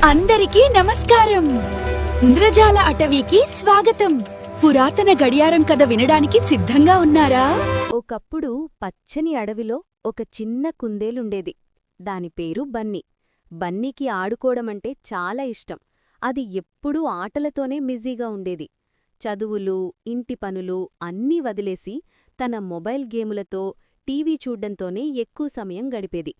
అందరికీ నమస్కారం. ఇంద్రజాల అటవీకి స్వాగతం. పురాతన గడియారం కథ వినడానికి సిద్ధంగా ఉన్నారా? ఒకప్పుడు పచ్చని అడవిలో ఒక చిన్న కుందేలుండేది. దాని పేరు బన్నీ. బన్నీకి ఆడుకోవడమంటే చాలా ఇష్టం. అది ఎప్పుడూ ఆటలతోనే బిజీగా ఉండేది. చదువులు, ఇంటి పనులు అన్నీ వదిలేసి తన మొబైల్ గేములతో, టీవీ చూడ్డంతోనే ఎక్కువ సమయం గడిపేది.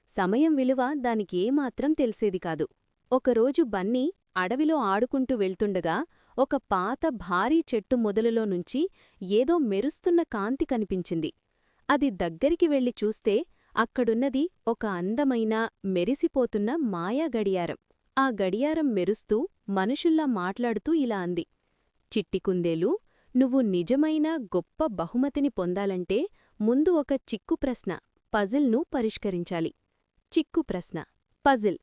సమయం విలువ దానికేమాత్రం తెలిసేది కాదు. ఒకరోజు బన్నీ అడవిలో ఆడుకుంటూ వెళ్తుండగా ఒక పాత భారీ చెట్టు మొదలులో నుంచి ఏదో మెరుస్తున్న కాంతి కనిపించింది. అది దగ్గరికి వెళ్లి చూస్తే అక్కడున్నది ఒక అందమైన, మెరిసిపోతున్న మాయా గడియారం. ఆ గడియారం మెరుస్తూ, మనుషుల్లా మాట్లాడుతూ ఇలా అంది: చిట్టి కుందేలు, నువ్వు నిజమైన గొప్ప బహుమతిని పొందాలంటే ముందు ఒక చిక్కు ప్రశ్న, పజిల్ను పరిష్కరించాలి. చిక్కు ప్రశ్న, పజిల్.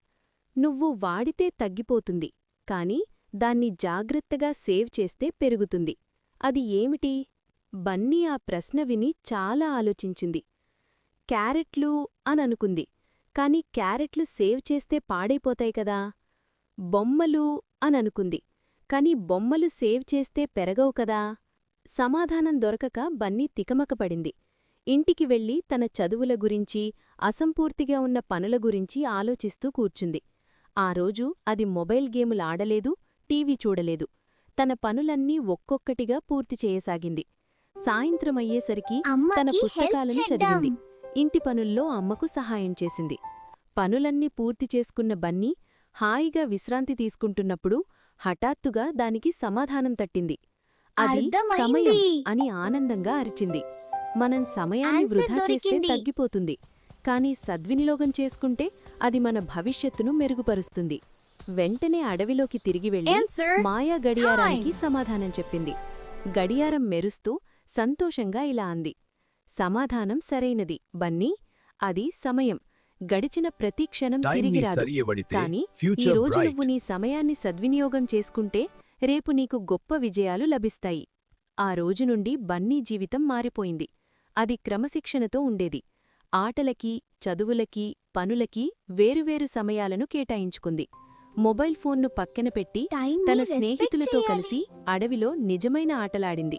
నువ్వు వాడితే తగ్గిపోతుంది, కాని దాన్ని జాగ్రత్తగా సేవ్ చేస్తే పెరుగుతుంది. అది ఏమిటి? బన్నీ ఆ ప్రశ్న విని చాలా ఆలోచించింది. క్యారెట్లు అననుకుంది. కాని క్యారెట్లు సేవ్ చేస్తే పాడైపోతాయి కదా. బొమ్మలు అననుకుంది. కాని బొమ్మలు సేవ్ చేస్తే పెరగవు కదా. సమాధానం దొరకక బన్నీ తికమకపడింది. ఇంటికి వెళ్లి తన చదువుల గురించి, అసంపూర్తిగా ఉన్న పనుల గురించి ఆలోచిస్తూ కూర్చుంది. ఆ రోజు అది మొబైల్ గేములాడలేదు, టీవీ చూడలేదు. తన పనులన్నీ ఒక్కొక్కటిగా పూర్తి చేయసాగింది. సాయంత్రమయ్యేసరికి తన పుస్తకాలను చదివింది. ఇంటి పనుల్లో అమ్మకు సహాయం చేసింది. పనులన్నీ పూర్తి చేసుకున్న బన్నీ హాయిగా విశ్రాంతి తీసుకుంటున్నప్పుడు హఠాత్తుగా దానికి సమాధానం తట్టింది. అది సమయం అని ఆనందంగా అరిచింది. మనం సమయాన్ని వృధా చేస్తే తగ్గిపోతుంది, కాని సద్వినియోగం చేసుకుంటే అది మన భవిష్యత్తును మెరుగుపరుస్తుంది. వెంటనే అడవిలోకి తిరిగి వెళ్లి మాయా గడియారానికి సమాధానం చెప్పింది. గడియారం మెరుస్తూ సంతోషంగా ఇలా అంది: సమాధానం సరైనది బన్నీ. అది సమయం. గడిచిన ప్రతి క్షణం తిరిగిరాదు, కాని ఈరోజు నువ్వు నీ సమయాన్ని సద్వినియోగం చేసుకుంటే రేపు నీకు గొప్ప విజయాలు లభిస్తాయి. ఆ రోజు నుండి బన్నీ జీవితం మారిపోయింది. అది క్రమశిక్షణతో ఉండేది. ఆటలకి, చదువులకి, పనులకి వేరువేరు సమయాలను కేటాయించుకుంది. మొబైల్ ఫోన్ను పక్కన పెట్టి తన స్నేహితులతో కలిసి అడవిలో నిజమైన ఆటలాడింది.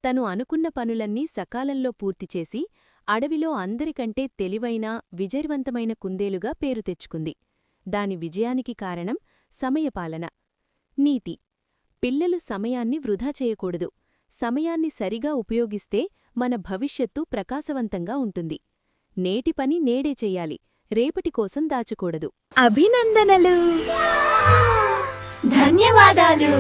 తను అనుకున్న పనులన్నీ సకాలంలో పూర్తిచేసి అడవిలో అందరికంటే తెలివైన, విజయవంతమైన కుందేలుగా పేరు తెచ్చుకుంది. దాని విజయానికి కారణం సమయపాలన. నీతి: పిల్లలు సమయాన్ని వృధా చేయకూడదు. సమయాన్ని సరిగా ఉపయోగిస్తే మన భవిష్యత్తు ప్రకాశవంతంగా ఉంటుంది. నేటి పని నేడే చెయ్యాలి, రేపటి కోసం దాచకూడదు. అభినందనలు. ధన్యవాదాలు.